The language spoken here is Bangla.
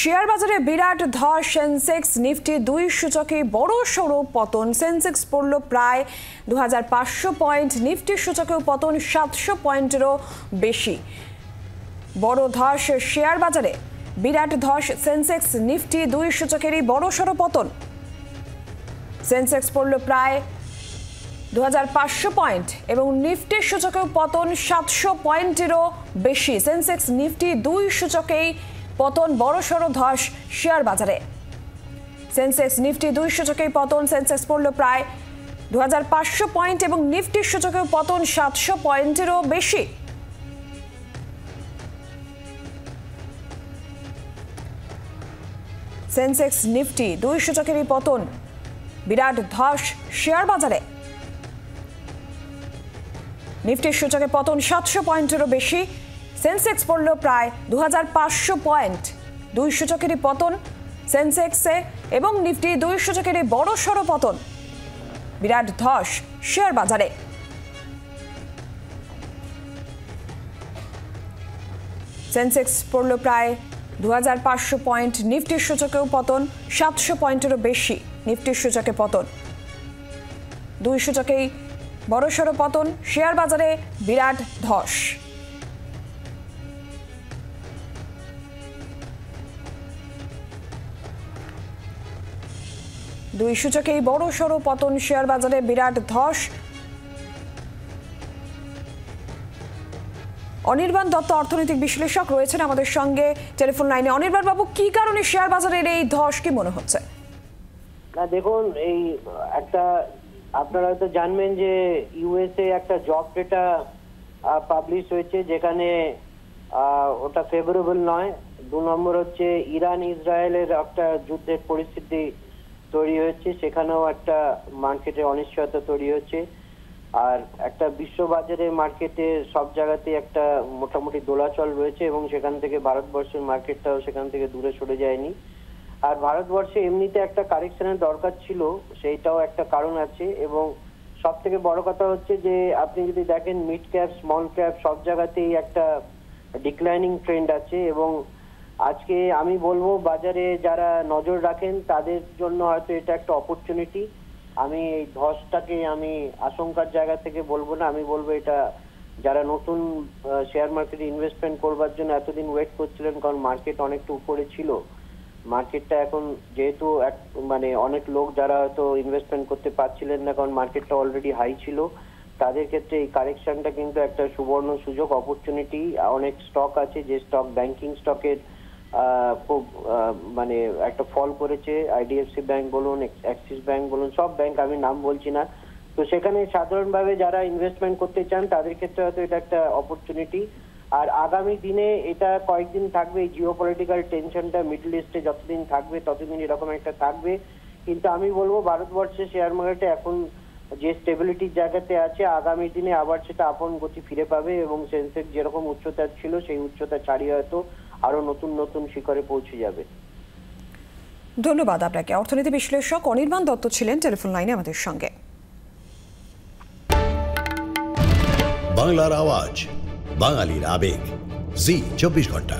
শেয়ার বাজারে বিরাট ধস। সেন্সেক্স নিফটি 2 সূচকে বড় সড়ো পতন। সেন্সেক্স পড়ল প্রায় 2500 পয়েন্ট, নিফটি সূচকেও পতন 700 পয়েন্টেরও বেশি। বড় ধস শেয়ার বাজারে, বিরাট ধস সেন্সেক্স নিফটি 2 সূচকেরই বড় সড়ো পতন। সেন্সেক্স পড়ল প্রায় 2500 পয়েন্ট এবং নিফটি সূচকেও পতন 700 পয়েন্টেরও বেশি। সেন্সেক্স নিফটি 2 সূচকেই পতন, বড়সড় ধস শেয়ার বাজারে। সেন্সেক্স নিফটি 2 সূচকেই পতন। সেন্সেক্স পড়ল প্রায় 2500 পয়েন্ট এবং নিফটি সূচকেও পতন 700 পয়েন্টেরও বেশি। সেন্সেক্স নিফটি 2 সূচকেরই পতন, বিরাট ধস শেয়ার বাজারে। নিফটির সূচকে পতন 700 পয়েন্টেরও বেশি। সেন্সেক্স পড়ল প্রায় 2500 পয়েন্ট। 2 সূচকেরই পতন সেন্সেক্সে এবং নিফটি 2 সূচকেরই বড় সড়ো পতন, বিরাট ধস শেয়ার বাজারে। সেন্সেক্স পড়ল প্রায় 2500 পয়েন্ট, নিফটির সূচকেও পতন 700 পয়েন্টেরও বেশি। নিফটির সূচকে পতন, 2 সূচকেই বড়সড় পতন, শেয়ার বাজারে বিরাট ধস। দুই সূচকেই বড়সড় পতন, শেয়ার বাজারে বিরাট ধস। অনির্বাণ দত্ত অর্থনৈতিক বিশ্লেষক রয়েছেন আমাদের সঙ্গে টেলিফোন লাইনে। অনির্বাণ বাবু, কি কারণে শেয়ার বাজারের এই ধস, কি মনে হচ্ছে? না দেখুন, এই একটা আপনারা হয়তো জানবেন যে ইউএসএ একটা জব ডেটা পাবলিশ হয়েছে, যেখানে ওটা ফেভারেবল নয়। 2 নম্বর হচ্ছে ইরান ইসরায়েলের একটা যুদ্ধের পরিস্থিতি তৈরি হয়েছে, সেখানেও একটা মার্কেটে অনিশ্চয়তা তৈরি হচ্ছে। আর একটা বিশ্ববাজারে মার্কেটে সব জায়গাতে একটা মোটামুটি দোলাচল রয়েছে এবং সেখান থেকে ভারতবর্ষের মার্কেটটাও সেখান থেকে দূরে সরে যায়নি। আর ভারতবর্ষে এমনিতে একটা কারেকশনের দরকার ছিল, সেইটাও একটা কারণ আছে। এবং সব থেকে বড় কথা হচ্ছে যে আপনি যদি দেখেন মিড ক্যাপ, স্মল ক্যাপ সব জায়গাতেই একটা ডিক্লাইনিং ট্রেন্ড আছে। এবং আজকে আমি বলবো বাজারে যারা নজর রাখেন তাদের জন্য হয়তো এটা একটা অপরচুনিটি। আমি এই ধসটাকে আমি আশঙ্কার জায়গা থেকে বলবো না, আমি বলবো এটা যারা নতুন শেয়ার মার্কেটে ইনভেস্টমেন্ট করবার জন্য এতদিন ওয়েট করছিলেন, কারণ মার্কেট অনেকটা উপরে ছিল। মার্কেটটা এখন যেহেতু মানে অনেক লোক যারা হয়তো ইনভেস্টমেন্ট করতে পারছিলেন না কারণ মার্কেটটা অলরেডি হাই ছিল, তাদের ক্ষেত্রে এই কারেকশনটা কিন্তু একটা সুবর্ণ সুযোগ, অপরচুনিটি। অনেক স্টক আছে যে স্টক ব্যাংকিং স্টকের খুব মানে একটা ফল করেছে। আইডিএফসি ব্যাংক বলুন, অ্যাক্সিস ব্যাংক বলুন, সব ব্যাংক, আমি নাম বলছি না। তো সেখানে সাধারণভাবে যারা ইনভেস্টমেন্ট করতে চান তাদের ক্ষেত্রে হয়তো এটা একটা অপরচুনিটি। আর আগামী দিনে এটা কয়েকদিন থাকবে, এই জিওপলিটিক্যাল টেনশনটা মিডল ইস্টে যতদিন থাকবে ততদিন এরকম একটা থাকবে। কিন্তু আমি বলবো ভারতবর্ষের শেয়ার মার্কেটে এখন যে স্টেবিলিটির জায়গাতে আছে, আগামী দিনে আবার সেটা আপন গতি ফিরে পাবে এবং সেন্সেক্স যেরকম উচ্চতা ছিল সেই উচ্চতা ছাড়িয়ে হয়তো আরো নতুন নতুন শিখরে পৌঁছে যাবে। ধন্যবাদ আপনাকে। অর্থনীতি বিশ্লেষক অনির্বাণ দত্ত ছিলেন টেলিফোন লাইনে আমাদের সঙ্গে। বাংলার আওয়াজ, বাঙালির আবেগ, জি 24 ঘন্টা।